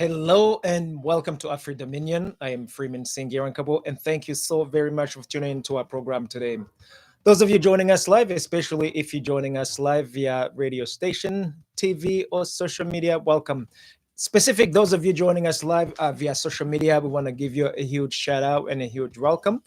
Hello and welcome to AfriDominion. I am Freeman Singirankabo, and thank you so very much for tuning into our program today. Those of you joining us live, especially if you're joining us live via radio station, TV, or social media, welcome. Specific, those of you joining us live via social media, we want to give you a huge shout out and a huge welcome.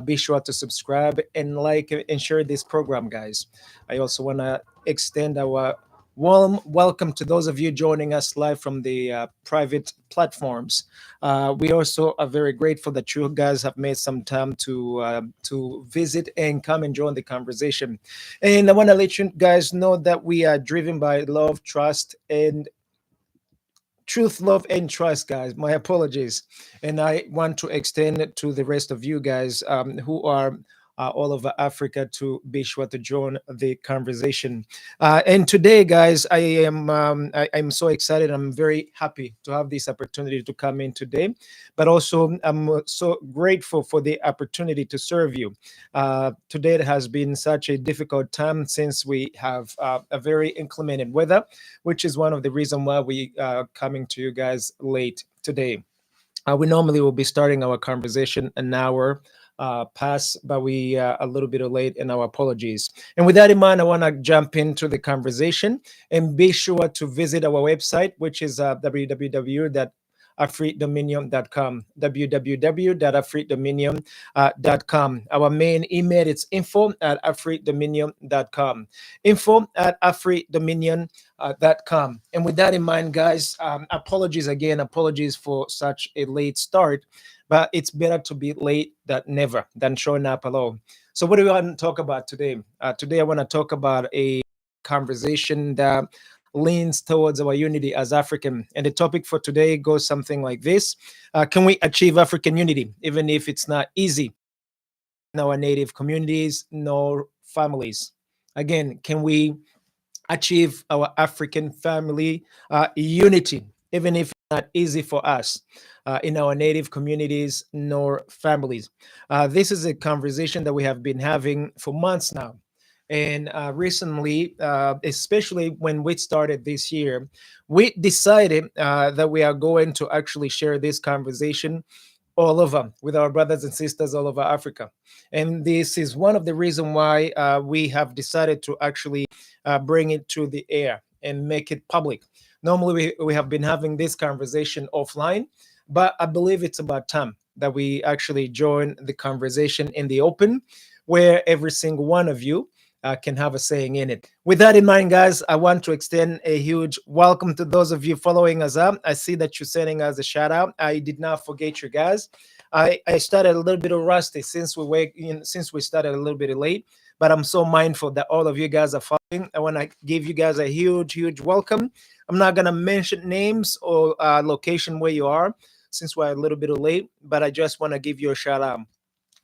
Be sure to subscribe and like and share this program, guys. I also want to extend our warm welcome to those of you joining us live from the private platforms. We also are very grateful that you guys have made some time to visit and come and join the conversation. And I want to let you guys know that we are driven by love, trust, and truth, love, and trust, guys. My apologies. And I want to extend it to the rest of you guys who are all over Africa to be sure to join the conversation. And today, guys, I'm so excited. I'm very happy to have this opportunity to come in today, but also I'm so grateful for the opportunity to serve you. Today it has been such a difficult time since we have a very inclement weather, which is one of the reasons why we are coming to you guys late today. We normally will be starting our conversation an hour past, but we are a little bit late, and our apologies. And with that in mind, I want to jump into the conversation and be sure to visit our website, which is www.afridominion.com, www.afridominion.com. Our main email is info@afridominion.com, info@afridominion.com. And with that in mind, guys, apologies again, apologies for such a late start, but it's better to be late than never than showing up alone. So, what do we want to talk about today? Today, I want to talk about a conversation that leans towards our unity as African. And the topic for today goes something like this: can we achieve African unity, even if it's not easy in our native communities nor families? Again, can we achieve our African family unity, even if it's not easy for us in our native communities nor families? This is a conversation that we have been having for months now. And recently, especially when we started this year, we decided that we are going to actually share this conversation all over with our brothers and sisters all over Africa. And this is one of the reasons why we have decided to actually bring it to the air and make it public. Normally, we have been having this conversation offline, but I believe it's about time that we actually join the conversation in the open, where every single one of you can have a saying in it. With that in mind, guys, I want to extend a huge welcome to those of you following us up. I see that you're sending us a shout out. I did not forget you guys. I started a little bit of rusty since since we started a little bit late, but I'm so mindful that all of you guys are following. I want to give you guys a huge welcome. I'm not gonna mention names or location where you are since we're a little bit late, but I just want to give you a shout out.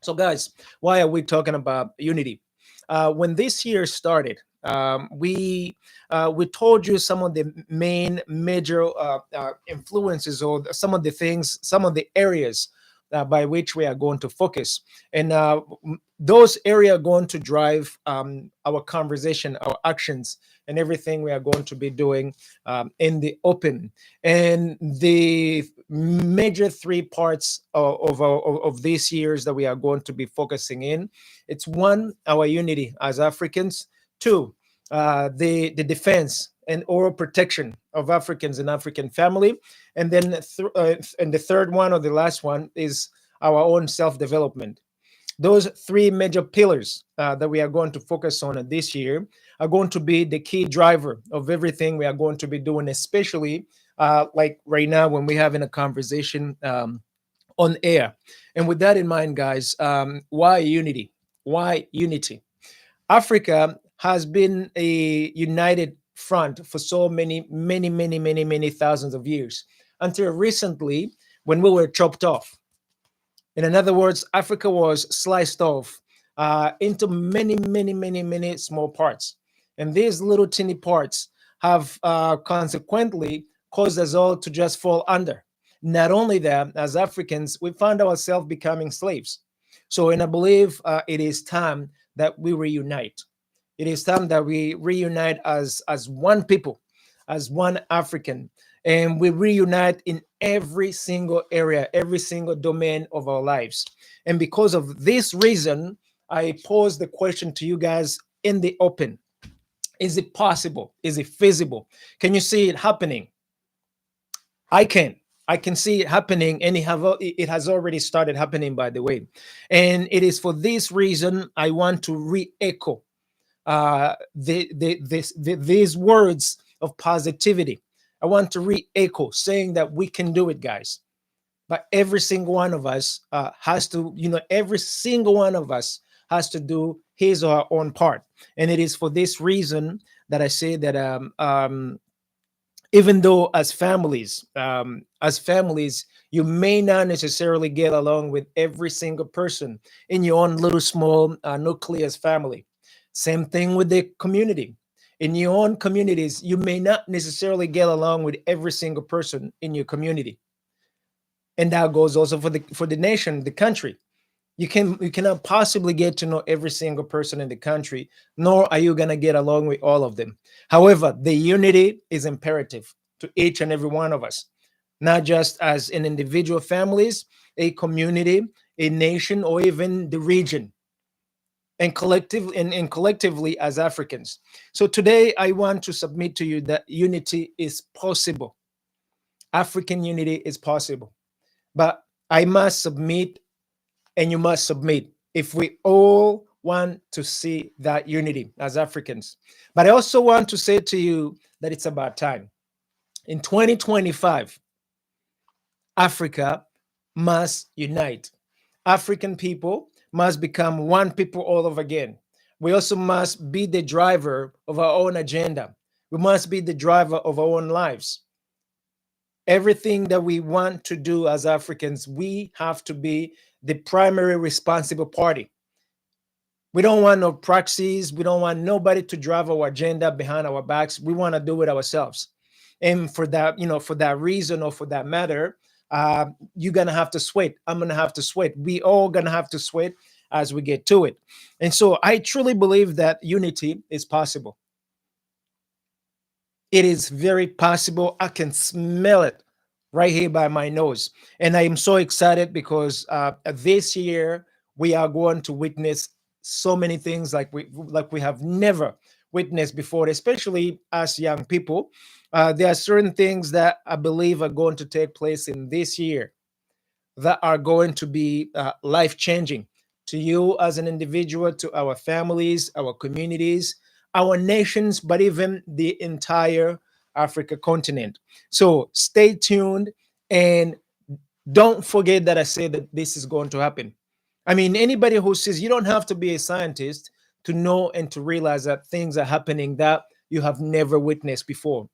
So, guys, why are we talking about unity? When this year started, we told you some of the main major influences, or some of the things, some of the areas by which we are going to focus, and those areas are going to drive our conversation, our actions, and everything we are going to be doing in the open. And the major three parts of these years that we are going to be focusing in, it's one, our unity as Africans; two, the defense and oral protection of Africans and African family; and then and the third one, or the last one, is our own self-development. Those three major pillars that we are going to focus on this year are going to be the key driver of everything we are going to be doing, especially like right now when we're having a conversation on air. And with that in mind, guys, why unity? Why unity? Africa has been a united front for so many thousands of years, until recently when we were chopped off. In other words, Africa was sliced off into many small parts. And these little teeny parts have consequently caused us all to just fall under. Not only that, as Africans, we found ourselves becoming slaves. So, and I believe it is time that we reunite. It is time that we reunite as one people, as one African. and we reunite in every single area, every single domain of our lives. And because of this reason, I pose the question to you guys in the open. Is it possible? Is it feasible? Can you see it happening? I can. I can see it happening, and it has already started happening, by the way. And it is for this reason I want to re-echo these words of positivity. I want to re-echo saying that we can do it, guys. But every single one of us has to, every single one of us has to do his or her own part. And it is for this reason that I say that even though as families, you may not necessarily get along with every single person in your own little small nucleus family. Same thing with the community. In your own communities, you may not necessarily get along with every single person in your community, and that goes also for the nation, the country. You cannot possibly get to know every single person in the country, nor are you going to get along with all of them. However, the unity is imperative to each and every one of us, not just as in individual families, a community, a nation, or even the region, and collectively as Africans. So today I want to submit to you that unity is possible. African unity is possible. But I must submit, and you must submit, if we all want to see that unity as Africans. But I also want to say to you that it's about time. In 2025, Africa must unite. African people must become one people all over again. We also must be the driver of our own agenda. We must be the driver of our own lives. Everything that we want to do as Africans, we have to be the primary responsible party. We don't want no proxies. We don't want nobody to drive our agenda behind our backs. We want to do it ourselves. And for that, for that reason or for that matter, you're gonna have to sweat. I'm gonna have to sweat. We all gonna have to sweat as we get to it. And so I truly believe that unity is possible. It is very possible. I can smell it right here by my nose. And I am so excited because this year we are going to witness so many things like we have never witnessed before, especially as young people. There are certain things that I believe are going to take place in this year that are going to be life changing to you as an individual, to our families, our communities, our nations, but even the entire Africa continent. So stay tuned, and don't forget that I said that this is going to happen. I mean, anybody who says, you don't have to be a scientist to know and to realize that things are happening that you have never witnessed before.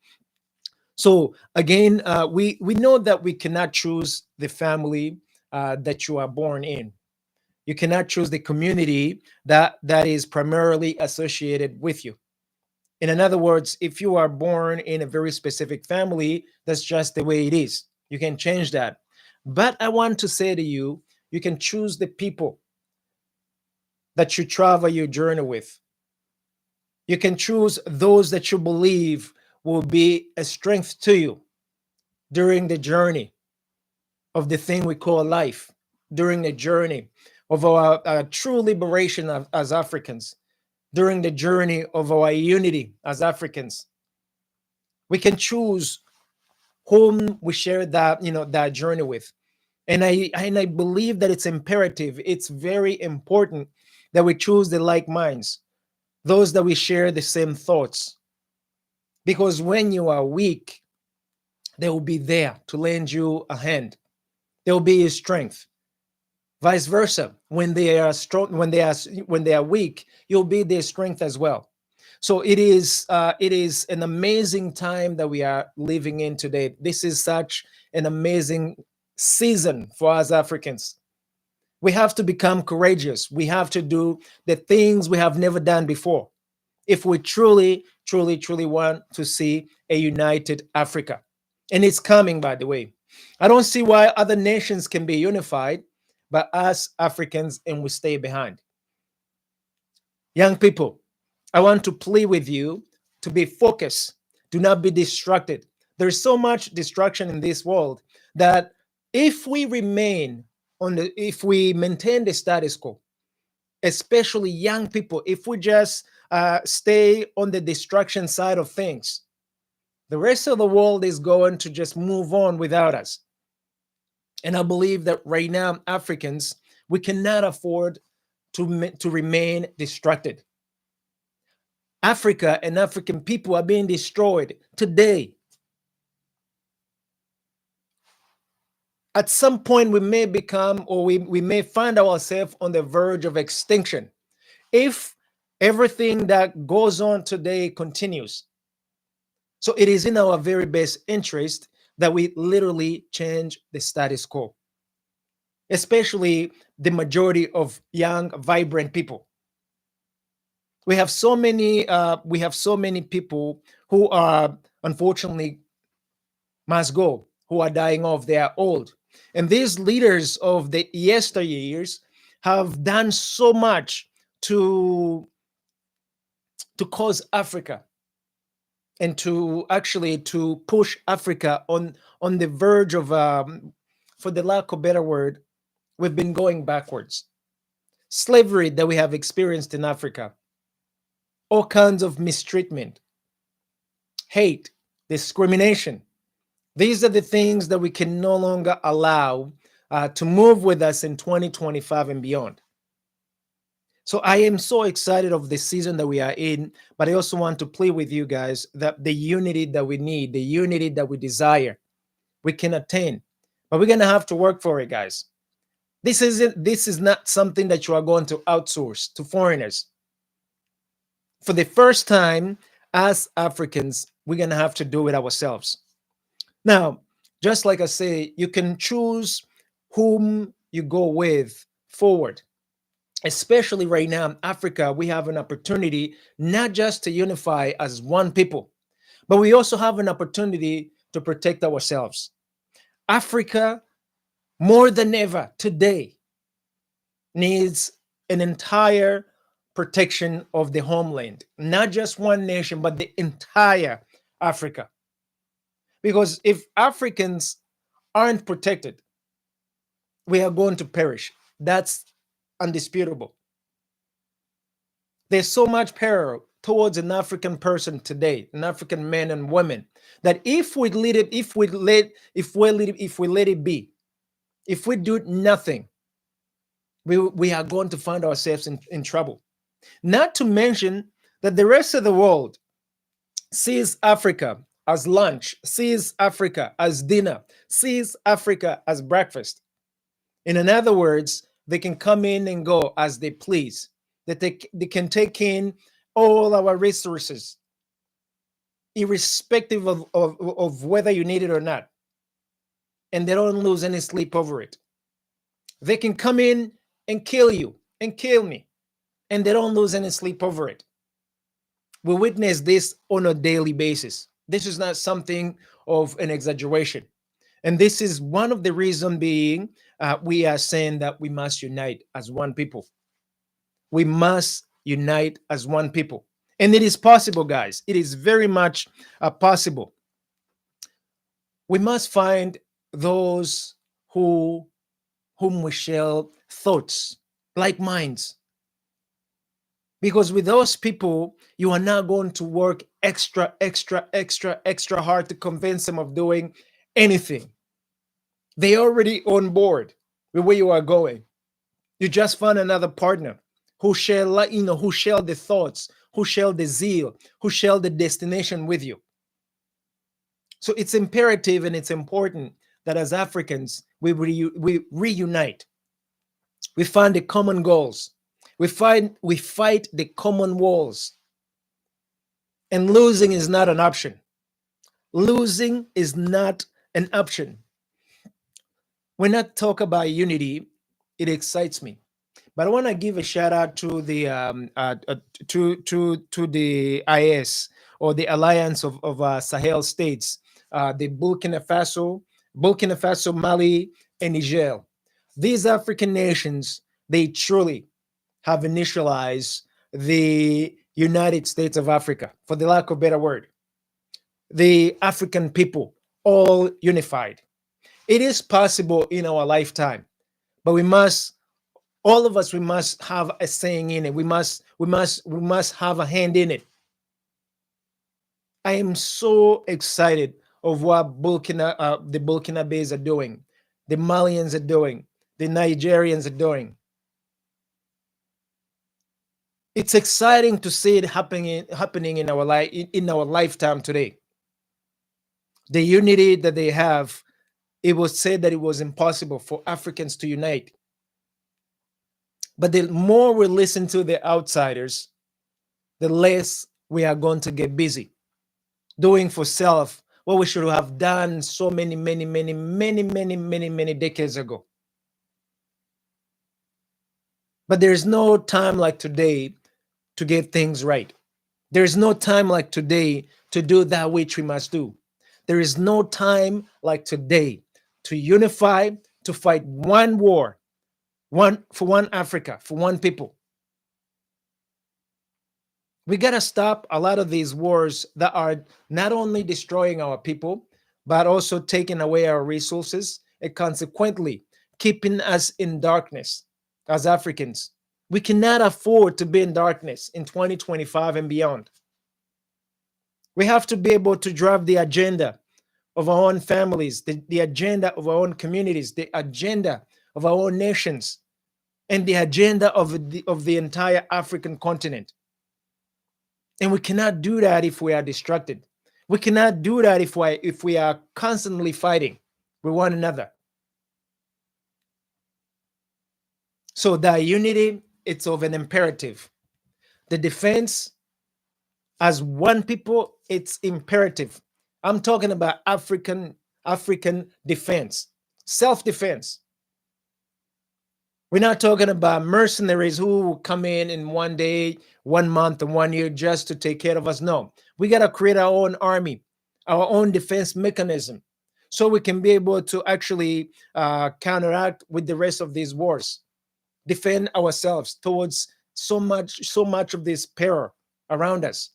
So again, we know that we cannot choose the family that you are born in. You cannot choose the community that is primarily associated with you. In other words, if you are born in a very specific family, that's just the way it is. You can change that. But I want to say to you, you can choose the people that you travel your journey with. You can choose those that you believe will be a strength to you during the journey of the thing we call life, during the journey of our true liberation as Africans, during the journey of our unity as Africans. We can choose whom we share that journey with. And I believe that it's imperative, it's very important that we choose the like minds, those that we share the same thoughts. Because when you are weak, they will be there to lend you a hand. They will be your strength. Vice versa, when they are strong, when they are weak, you'll be their strength as well. So it is an amazing time that we are living in today. This is such an amazing season for us Africans. We have to become courageous. We have to do the things we have never done before if we truly, truly, truly want to see a united Africa. And it's coming, by the way. I don't see why other nations can be unified, but us Africans, and we stay behind. Young people, I want to plead with you to be focused. Do not be distracted. There's so much destruction in this world that if we remain if we maintain the status quo, especially young people, if we just stay on the destruction side of things, the rest of the world is going to just move on without us. And I believe that right now, Africans, we cannot afford to remain distracted. Africa and African people are being destroyed today. At some point, we may become, or we may find ourselves on the verge of extinction if everything that goes on today continues. So it is in our very best interest that we literally change the status quo, especially the majority of young, vibrant people. We have so many people who are unfortunately must go, who are dying off. They are old, and these leaders of the yesteryears have done so much to cause Africa and to actually to push Africa on the verge of, for the lack of a better word, we've been going backwards. Slavery that we have experienced in Africa, all kinds of mistreatment, hate, discrimination. These are the things that we can no longer allow to move with us in 2025 and beyond. So I am so excited of the season that we are in, but I also want to play with you guys that the unity that we need, the unity that we desire, we can attain. But we're gonna have to work for it, guys. This is not something that you are going to outsource to foreigners. For the first time, as Africans, we're gonna have to do it ourselves. Now, just like I say, you can choose whom you go with forward. Especially right now in Africa, we have an opportunity not just to unify as one people, but we also have an opportunity to protect ourselves. Africa, more than ever today, needs an entire protection of the homeland, not just one nation, but the entire Africa. Because if Africans aren't protected, we are going to perish. That's undisputable. There's so much peril towards an African person today, an African man and woman, that if we let it, if we let it be, if we do nothing, we are going to find ourselves in trouble. Not to mention that the rest of the world sees Africa as lunch, sees Africa as dinner, sees Africa as breakfast. In other words, they can come in and go as they please. That they can take in all our resources, irrespective of whether you need it or not. And they don't lose any sleep over it. They can come in and kill you and kill me, and they don't lose any sleep over it. We witness this on a daily basis. This is not something of an exaggeration. And this is one of the reasons being we are saying that we must unite as one people. We must unite as one people. And it is possible, guys. It is very much possible. We must find those whom we share thoughts, like minds. Because with those people, you are not going to work extra hard to convince them of doing anything. They already on board with where you are going. You just find another partner who share, who share the thoughts, who share the zeal, who share the destination with you. So it's imperative and it's important that as Africans, we reunite. We find the common goals. We fight the common wars. And losing is not an option. Losing is not an option. When I talk about unity, it excites me. But I want to give a shout out to the to the IS, or the Alliance of Sahel states, the Burkina Faso, Mali, and Niger. These African nations, they truly have initialized the United States of Africa, for the lack of a better word. the African people all unified. It is possible in our lifetime, but we must, all of us, we must have a saying in it. We must have a hand in it. I am so excited of what the Burkinabes are doing, the Malians are doing, the Nigerians are doing. It's exciting to see it happening in our life, in our lifetime today. The unity that they have, it was said that it was impossible for Africans to unite. But the more we listen to the outsiders, the less we are going to get busy doing for self what we should have done so many decades ago. But there's no time like today to get things right. There is no time like today to do that which we must do. There is no time like today to unify, to fight one war, one for one Africa, for one people. We got to stop a lot of these wars that are not only destroying our people, but also taking away our resources and consequently keeping us in darkness as Africans. We cannot afford to be in darkness in 2025 and beyond. We have to be able to drive the agenda of our own families, the agenda of our own communities, the agenda of our own nations, and the agenda of the entire African continent. And we cannot do that if we are distracted. We cannot do that if we are constantly fighting with one another. So that unity, it's of an imperative. The defense as one people, it's imperative. I'm talking about African defense, self-defense. We're not talking about mercenaries who will come in one day, 1 month, and 1 year just to take care of us. No, we got to create our own army, our own defense mechanism, so we can be able to actually counteract with the rest of these wars, defend ourselves towards so much of this peril around us.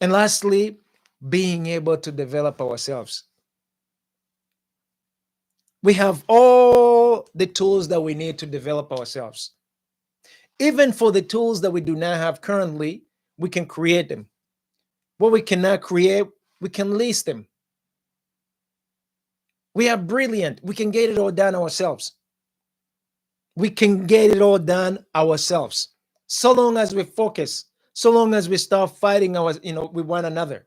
And lastly, being able to develop ourselves. We have all the tools that we need to develop ourselves. Even for the tools that we do not have currently, we can create them. What we cannot create, we can lease them. We are brilliant. We can get it all done ourselves. We can get it all done ourselves. So long as we focus, so long as we start fighting with one another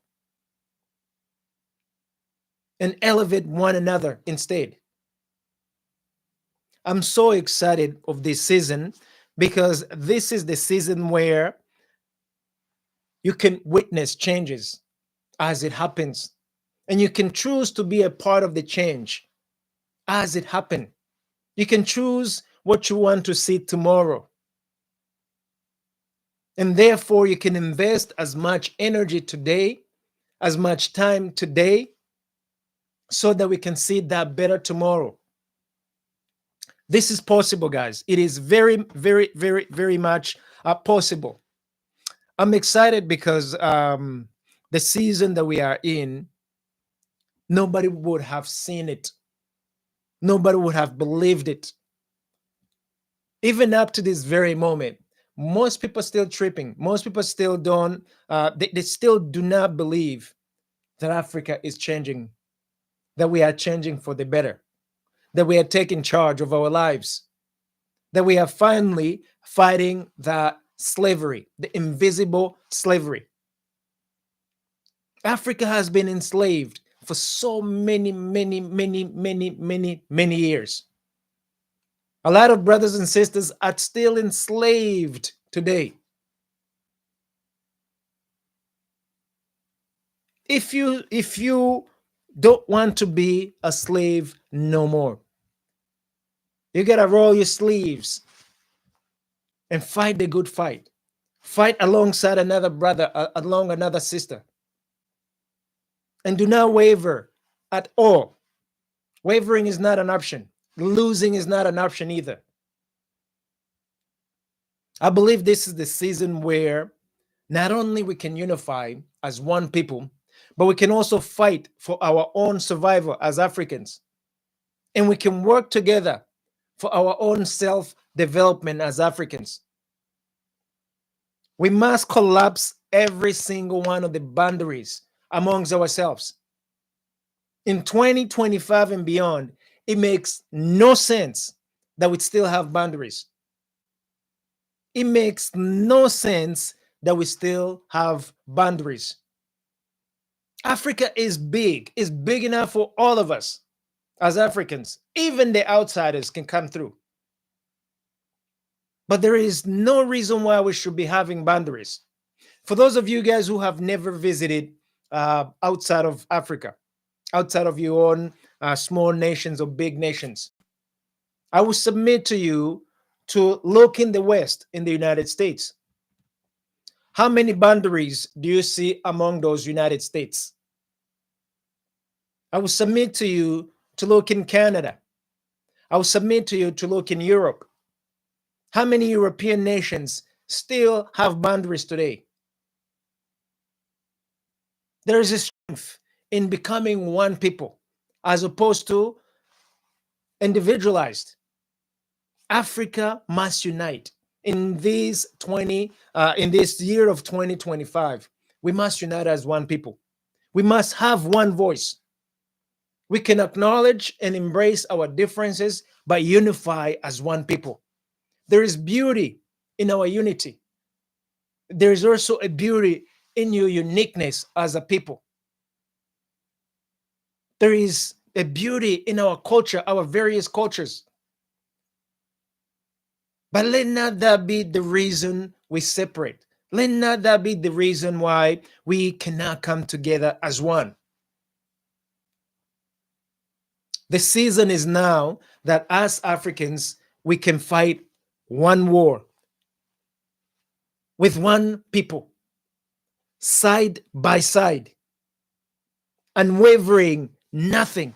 and elevate one another instead. I'm so excited of this season because this is the season where you can witness changes as it happens, and you can choose to be a part of the change as it happens. You can choose what you want to see tomorrow. And therefore, you can invest as much energy today, as much time today, so that we can see that better tomorrow. This is possible, guys. It is very much possible. I'm excited because the season that we are in, nobody would have seen it. Nobody would have believed it. Even up to this very moment, most people still tripping. Most people still don't, they still do not believe that Africa is changing, that we are changing for the better, that we are taking charge of our lives, that we are finally fighting the slavery, the invisible slavery. Africa has been enslaved for so many years. A lot of brothers and sisters are still enslaved today. If you don't want to be a slave no more, you gotta roll your sleeves and fight the good fight. Fight alongside another brother, along another sister. And do not waver at all. Wavering is not an option. Losing is not an option either. I believe this is the season where Not only we can unify as one people, but we can also fight for our own survival as Africans. And we can work together for our own self development as Africans. We must collapse every single one of the boundaries amongst ourselves. In 2025 and beyond, it makes no sense that we still have boundaries. It makes no sense that we still have boundaries. Africa is big enough for all of us as Africans. Even the outsiders can come through. But there is no reason why we should be having boundaries. For those of you guys who have never visited outside of Africa, outside of your own small nations or big nations, I will submit to you to look in the West, in the United States. How many boundaries do you see among those United States? I will submit to you to look in Canada. I will submit to you to look in Europe. How many European nations still have boundaries today? There is a strength in becoming one people as opposed to individualized. Africa must unite in in this year of 2025. We must unite as one people. We must have one voice. We can acknowledge and embrace our differences but unify as one people. There is beauty in our unity. There is also a beauty in your uniqueness as a people. There is a beauty in our culture, our various cultures. But let not that be the reason we separate. Let not that be the reason why we cannot come together as one. The season is now that as Africans, we can fight one war with one people, side by side, unwavering, nothing.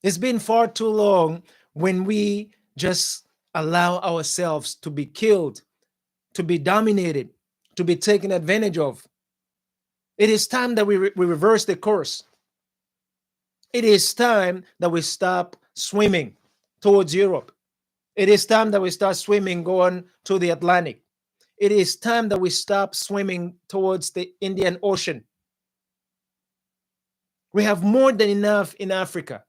It's been far too long when we just allow ourselves to be killed, to be dominated, to be taken advantage of. It is time that we reverse the course. It is time that we stop swimming towards Europe. It is time that we start swimming going to the Atlantic. It is time that we stop swimming towards the Indian Ocean. We have more than enough in Africa.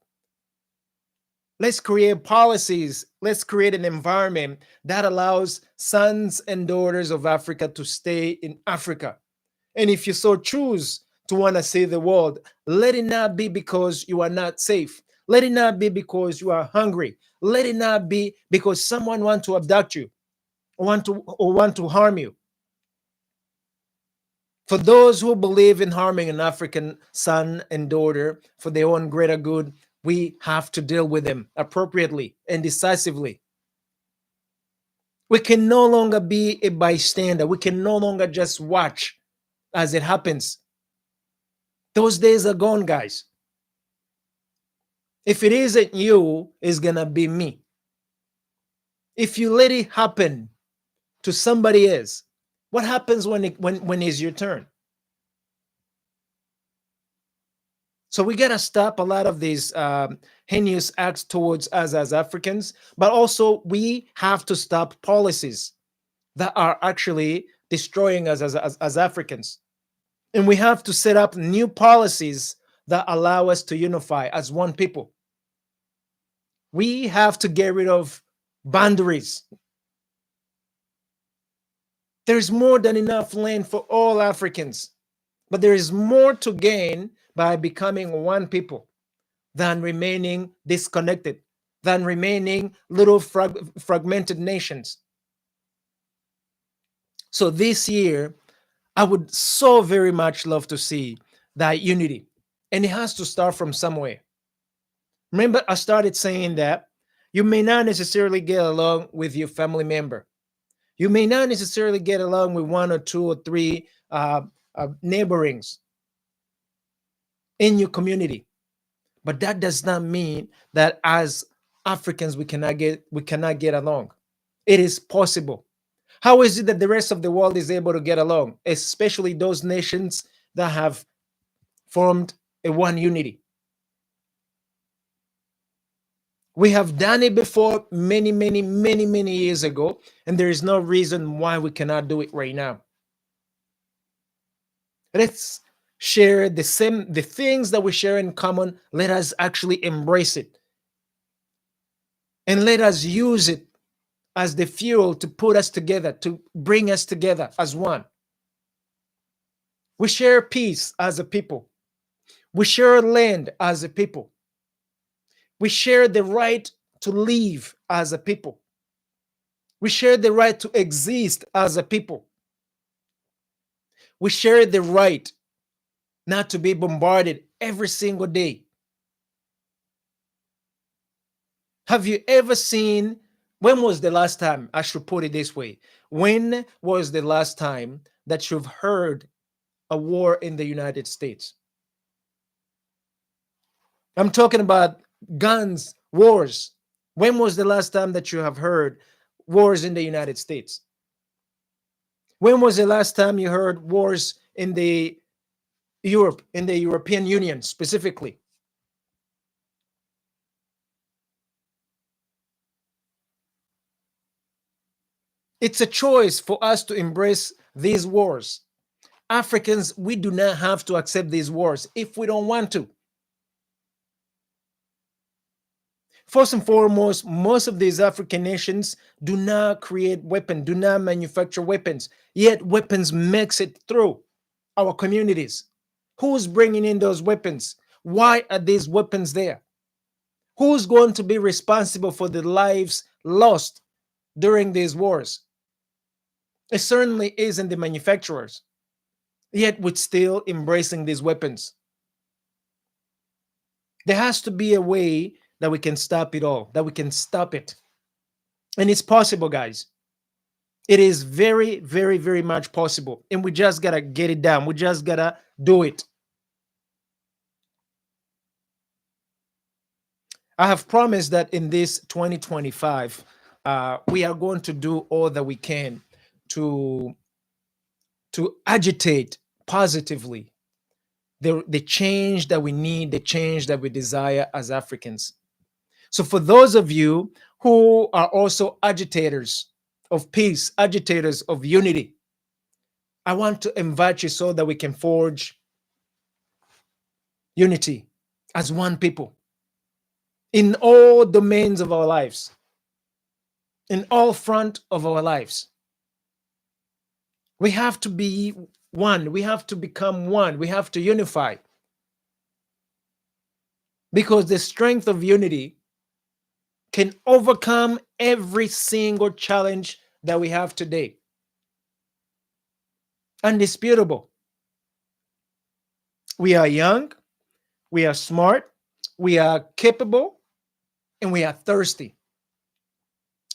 Let's create policies. Let's create an environment that allows sons and daughters of Africa to stay in Africa. And if you so choose to want to see the world, let it not be because you are not safe. Let it not be because you are hungry. Let it not be because someone wants to abduct you or want to harm you. For those who believe in harming an African son and daughter for their own greater good, we have to deal with them appropriately and decisively. We can no longer be a bystander. We can no longer just watch as it happens. Those days are gone, guys. If it isn't you, it's going to be me. If you let it happen to somebody else, what happens when it's your turn? So we got to stop a lot of these heinous acts towards us as Africans, but also we have to stop policies that are actually destroying us as Africans. And we have to set up new policies that allow us to unify as one people. We have to get rid of boundaries. There's more than enough land for all Africans, but there is more to gain by becoming one people than remaining disconnected, than remaining little fragmented nations. So this year, I would so very much love to see that unity. And it has to start from somewhere. Remember, I started saying that you may not necessarily get along with your family member. You may not necessarily get along with one or two or three neighborings in your community. But that does not mean that as Africans we cannot get along. It is possible. How is it that the rest of the world is able to get along, especially those nations that have formed a one unity? We have done it before many, many, many, many years ago, and there is no reason why we cannot do it right now. Let's share the things that we share in common. Let us actually embrace it and let us use it as the fuel to put us together, to bring us together as one. We share peace as a people. We share land as a people. We share the right to live as a people. We share the right to exist as a people. We share the right not to be bombarded every single day. Have you ever seen, when was the last time, I should put it this way, when was the last time that you've heard a war in the United States? I'm talking about guns, wars. When was the last time that you have heard wars in the United States? When was the last time you heard wars in the European Union specifically? It's a choice for us to embrace these wars. Africans, we do not have to accept these wars if we don't want to. First and foremost, most of these African nations do not create weapons, do not manufacture weapons, yet weapons makes it through our communities. Who's bringing in those weapons? Why are these weapons there? Who's going to be responsible for the lives lost during these wars? It certainly isn't the manufacturers, yet we're still embracing these weapons. There has to be a way that we can stop it all, that we can stop it. And it's possible, guys. It is very, very, very much possible. And we just got to get it done. We just got to do it. I have promised that in this 2025, we are going to do all that we can to, to agitate positively the change that we need, the change that we desire as Africans. So, for those of you who are also agitators of peace, agitators of unity, I want to invite you so that we can forge unity as one people in all domains of our lives, in all front of our lives. We have to be one. We have to become one. We have to unify. Because the strength of unity can overcome every single challenge that we have today. Undisputable. We are young, we are smart, we are capable, and we are thirsty.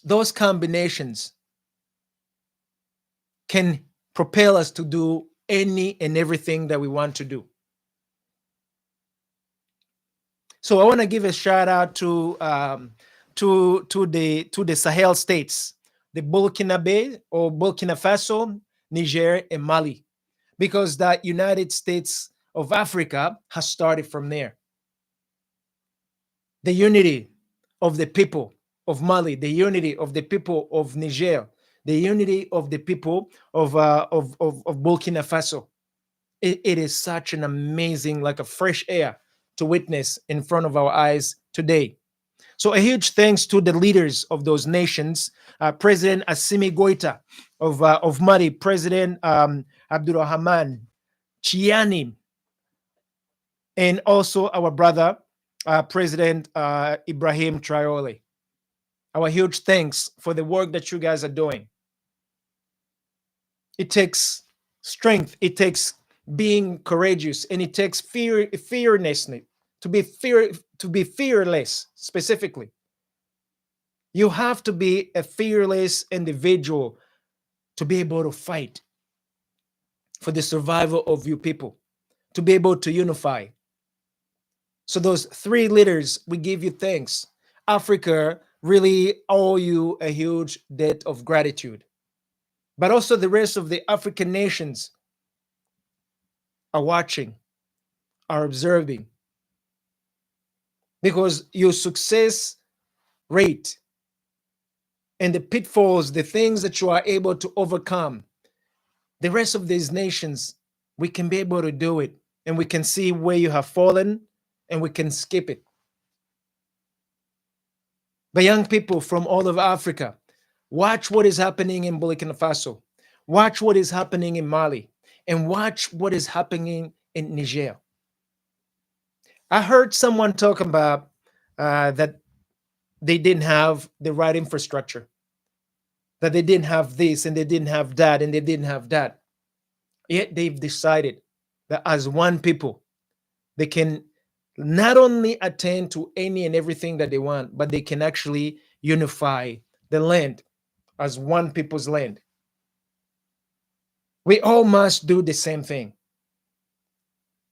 Those combinations can propel us to do any and everything that we want to do. So I want to give a shout out to the Sahel states, the Burkina or Burkina Faso, Niger, and Mali, because the United States of Africa has started from there. The unity of the people of Mali, the unity of the people of Niger, the unity of the people of Burkina Faso. It is such an amazing, like a fresh air to witness in front of our eyes today. So a huge thanks to the leaders of those nations, President Assimi Goita of Mali, President Abdurrahman Chiani, and also our brother, President Ibrahim Traore. Our huge thanks for the work that you guys are doing. It takes strength, it takes being courageous, and it takes fearlessness to be fearless specifically. You have to be a fearless individual to be able to fight for the survival of your people, to be able to unify. So those three leaders, we give you thanks. Africa really owe you a huge debt of gratitude. But also, the rest of the African nations are watching, are observing, because your success rate and the pitfalls, the things that you are able to overcome, the rest of these nations, we can be able to do it, and we can see where you have fallen and we can skip it. But young people from all of Africa, watch what is happening in Burkina Faso, watch what is happening in Mali, and watch what is happening in Niger. I heard someone talk about that they didn't have the right infrastructure, that they didn't have this and they didn't have that and they didn't have that. Yet they've decided that as one people, they can not only attain to any and everything that they want, but they can actually unify the land as one people's land. We all must do the same thing.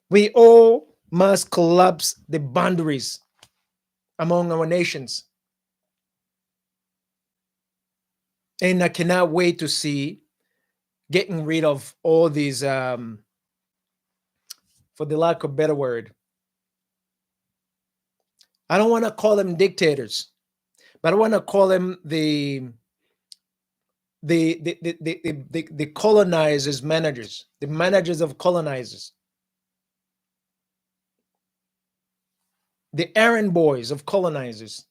We all must collapse the boundaries among our nations. And I cannot wait to see getting rid of all these, for the lack of a better word, I don't want to call them dictators, but I want to call them the colonizers managers, the managers of colonizers, the errand boys of colonizers.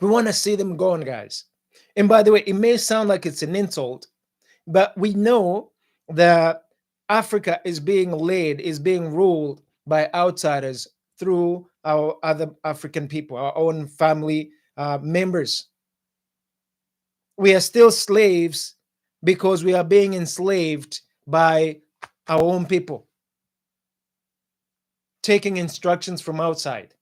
We want to see them gone, guys. And by the way, it may sound like it's an insult, but we know that Africa is being led, is being ruled by outsiders through our other African people, our own family members. We are still slaves because we are being enslaved by our own people, taking instructions from outside.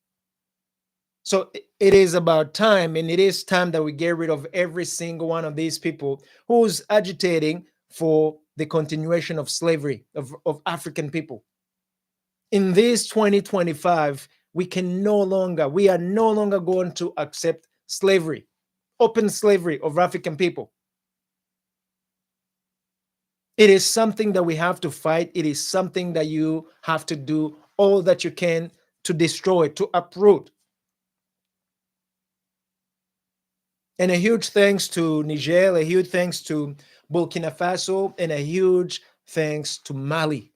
So it is about time, and it is time that we get rid of every single one of these people who's agitating for the continuation of slavery of African people. In this 2025, we are no longer going to accept slavery, open slavery of African people. It is something that we have to fight. It is something that you have to do all that you can to destroy, to uproot. And a huge thanks to Niger, a huge thanks to Burkina Faso, and a huge thanks to Mali.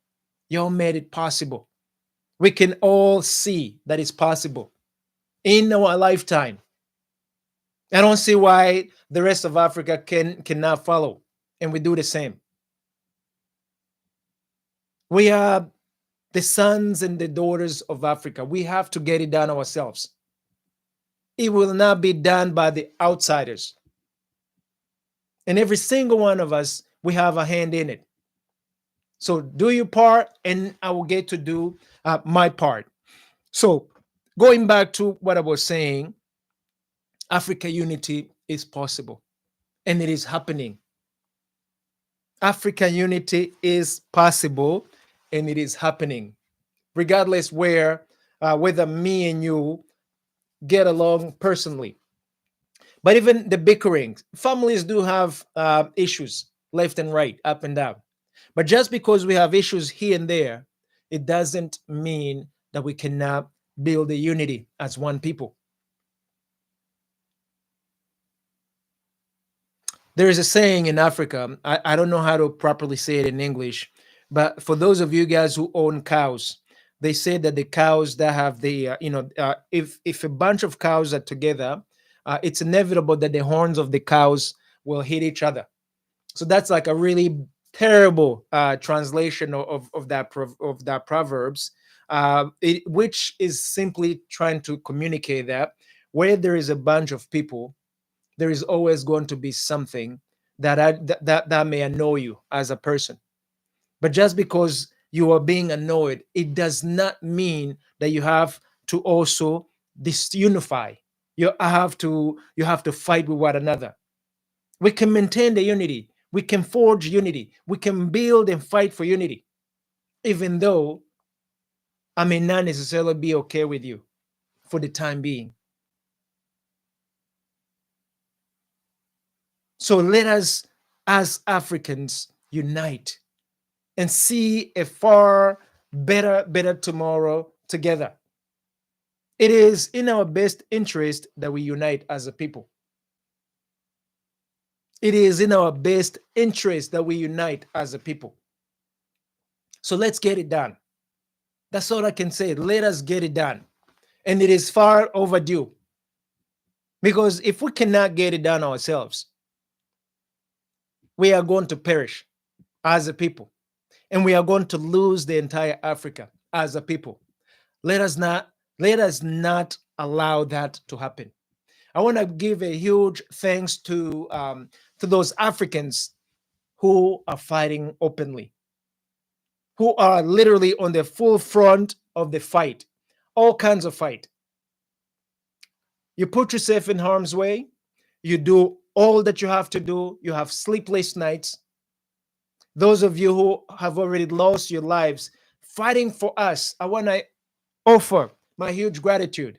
Y'all made it possible. We can all see that it's possible in our lifetime. I don't see why the rest of Africa cannot follow, and we do the same. We are the sons and the daughters of Africa. We have to get it done ourselves. It will not be done by the outsiders. And every single one of us, we have a hand in it. So do your part, and I will get to do my part. So going back to what I was saying, Africa unity is possible, and it is happening. African unity is possible, and it is happening, regardless whether me and you get along personally. But even the bickering, families do have issues left and right, up and down. But just because we have issues here and there, it doesn't mean that we cannot build a unity as one people. There is a saying in Africa, I don't know how to properly say it in English, but for those of you guys who own cows, they say that the cows that have if a bunch of cows are together, it's inevitable that the horns of the cows will hit each other. So that's like a really terrible translation of that proverbs, which is simply trying to communicate that where there is a bunch of people, there is always going to be something that may annoy you as a person. But just because you are being annoyed, it does not mean that you have to also disunify. You have to fight with one another. We can maintain the unity. We can forge unity. We can build and fight for unity, even though I may not necessarily be okay with you for the time being. So let us, as Africans, unite and see a far better tomorrow together. It is in our best interest that we unite as a people. It is in our best interest that we unite as a people. So let's get it done. That's all I can say. Let us get it done. And it is far overdue. Because if we cannot get it done ourselves, we are going to perish as a people. And we are going to lose the entire Africa as a people. Let us not let us not allow that to happen. I want to give a huge thanks to those Africans who are fighting openly, who are literally on the full front of the fight, all kinds of fight. You put yourself in harm's way, you do all that you have to do, you have sleepless nights. Those of you who have already lost your lives fighting for us, I want to offer my huge gratitude.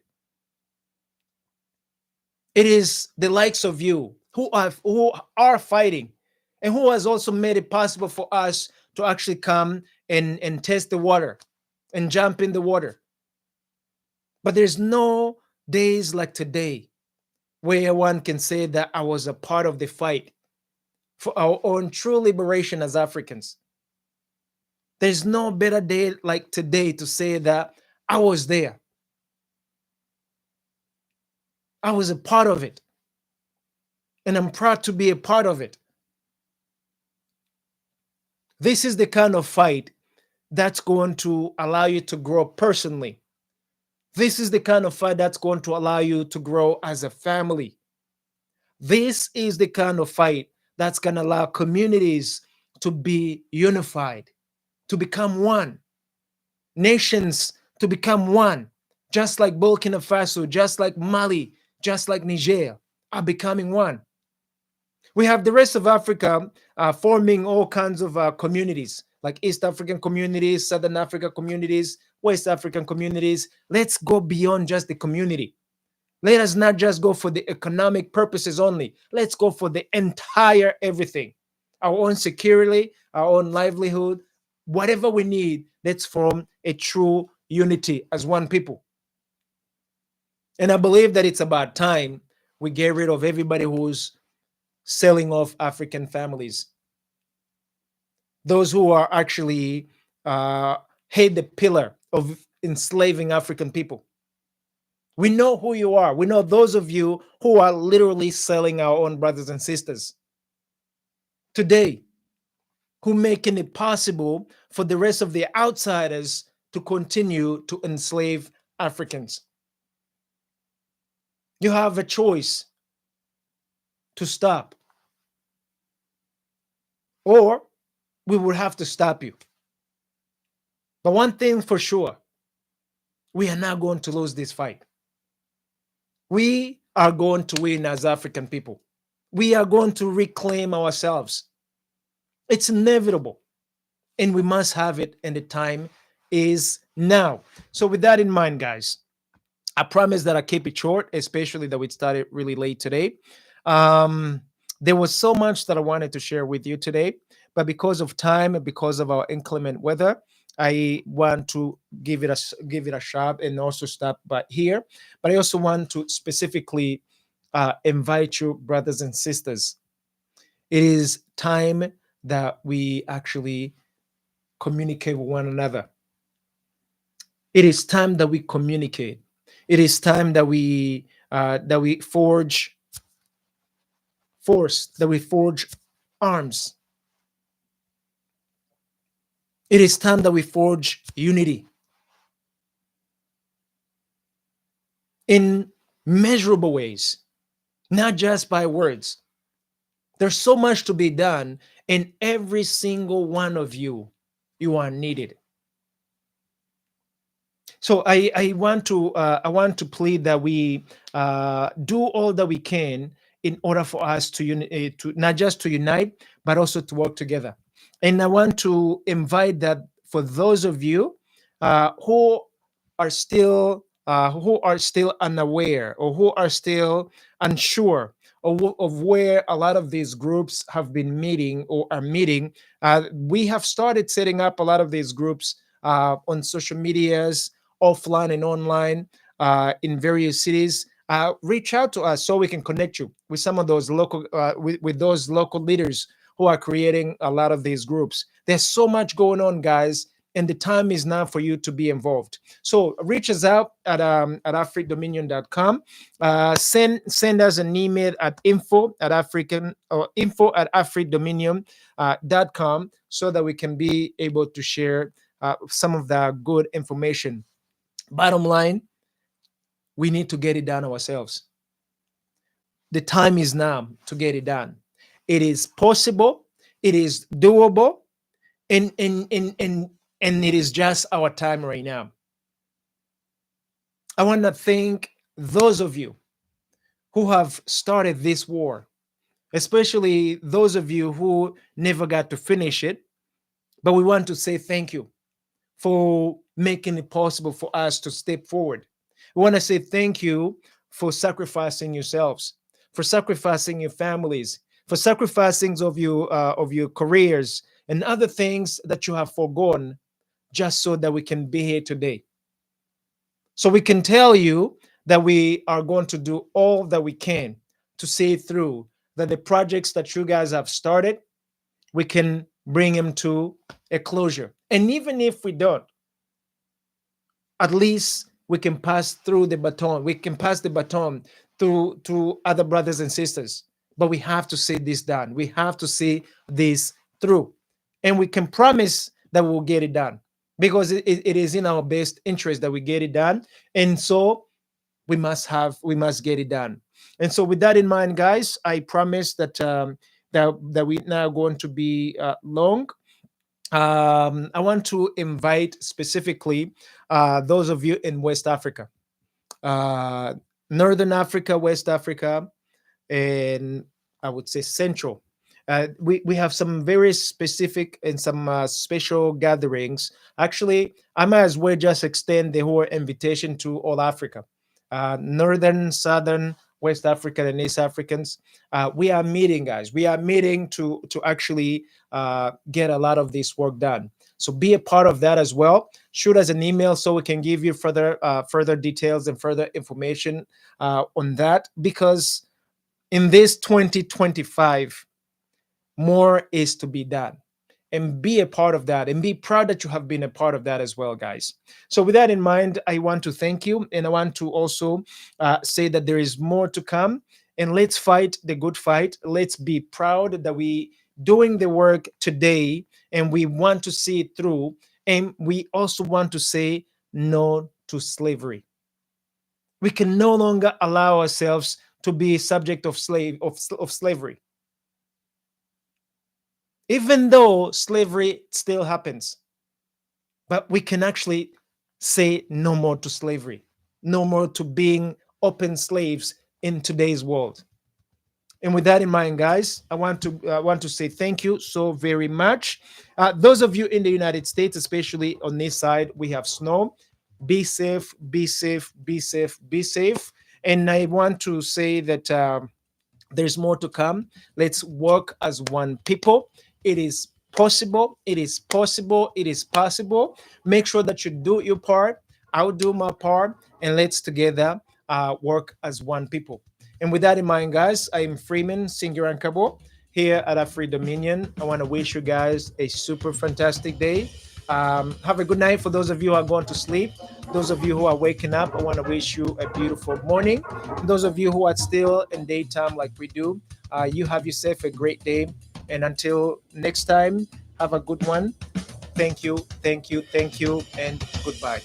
It is the likes of you who are fighting and who has also made it possible for us to actually come and test the water and jump in the water. But there's no days like today where one can say that I was a part of the fight for our own true liberation as Africans. There's no better day like today to say that I was there. I was a part of it. And I'm proud to be a part of it. This is the kind of fight that's going to allow you to grow personally. This is the kind of fight that's going to allow you to grow as a family. This is the kind of fight that's going to allow communities to be unified, to become one, nations to become one, just like Burkina Faso, just like Mali, just like Niger are becoming one. We have the rest of Africa forming all kinds of communities, like East African communities, Southern Africa communities, West African communities. Let's go beyond just the community. Let us not just go for the economic purposes only. Let's go for the entire everything. Our own security, our own livelihood, whatever we need, let's form a true unity as one people. And I believe that it's about time we get rid of everybody who's selling off African families. Those who are actually uh, hate the pillar of enslaving African people. We know who you are. We know those of you who are literally selling our own brothers and sisters today, who making it possible for the rest of the outsiders to continue to enslave Africans. You have a choice to stop, or we will have to stop you. But one thing for sure, we are not going to lose this fight. We are going to win as African people. We are going to reclaim ourselves. It's inevitable, and we must have it, and the time is now. So, with that in mind, guys, I promise that I keep it short, especially that we started really late today. Um, there was so much that I wanted to share with you today, but because of time and because of our inclement weather, I want to give it a shot and also stop by here. But I also want to specifically invite you, brothers and sisters. It is time that we actually communicate with one another. It is time that we communicate. It is time that we forge force, that we forge arms. It is time that we forge unity in measurable ways, not just by words. There's so much to be done, and every single one of you, you are needed. So I want to plead that we do all that we can in order for us to not just to unite but also to work together. And I want to invite that for those of you who are still unaware or who are still unsure of where a lot of these groups have been meeting or are meeting. We have started setting up a lot of these groups on social medias, offline and online, in various cities. Reach out to us so we can connect you with some of those local, with those local leaders who are creating a lot of these groups. There's so much going on, guys, and the time is now for you to be involved. So reach us out at AfriDominion.com. Send us an email at info at AfriDominion.com so that we can be able to share some of the good information. Bottom line, we need to get it done ourselves. The time is now to get it done. It is possible, it is doable, and it is just our time right now. I want to thank those of you who have started this war, especially those of you who never got to finish it. But we want to say thank you for making it possible for us to step forward. We want to say thank you for sacrificing yourselves, for sacrificing your families, for sacrificing of your careers and other things that you have forgone just so that we can be here today. So we can tell you that we are going to do all that we can to see through that the projects that you guys have started, we can bring them to a closure. And even if we don't, at least we can pass through the baton. We can pass the baton to other brothers and sisters. But we have to see this done. We have to see this through. And we can promise that we'll get it done because it is in our best interest that we get it done. And so we must get it done. And so with that in mind, guys, I promise that that we're now going to be long. I want to invite specifically those of you in West Africa, uh, Northern Africa, West Africa, and I would say Central. We have some very specific and some special gatherings. Actually, I might as well just extend the whole invitation to all Africa, Northern, Southern, West African, and East Africans. We are meeting, guys. We are meeting to actually get a lot of this work done. So be a part of that as well. Shoot us an email so we can give you further details and further information on that, because in this 2025, more is to be done. And be a part of that and be proud that you have been a part of that as well, guys. So, with that in mind, I want to thank you. And I want to also say that there is more to come. And let's fight the good fight. Let's be proud that we doing the work today and we want to see it through. And we also want to say no to slavery. We can no longer allow ourselves to be subject of slavery, even though slavery still happens. But we can actually say no more to slavery, no more to being open slaves in today's world. And with that in mind, guys, I want to say thank you so very much. Those of you in the United States, especially on this side, we have snow. Be safe, be safe, be safe, be safe. And I want to say that there's more to come. Let's work as one people. It is possible. It is possible. It is possible. Make sure that you do your part. I'll do my part, and let's together work as one people. And with that in mind, guys, I am Freeman Singirankabo here at AfriDominion. I want to wish you guys a super fantastic day. Have a good night for those of you who are going to sleep. Those of you who are waking up, I want to wish you a beautiful morning. And those of you who are still in daytime like we do, you have yourself a great day. And until next time, have a good one. Thank you, thank you, thank you, and goodbye.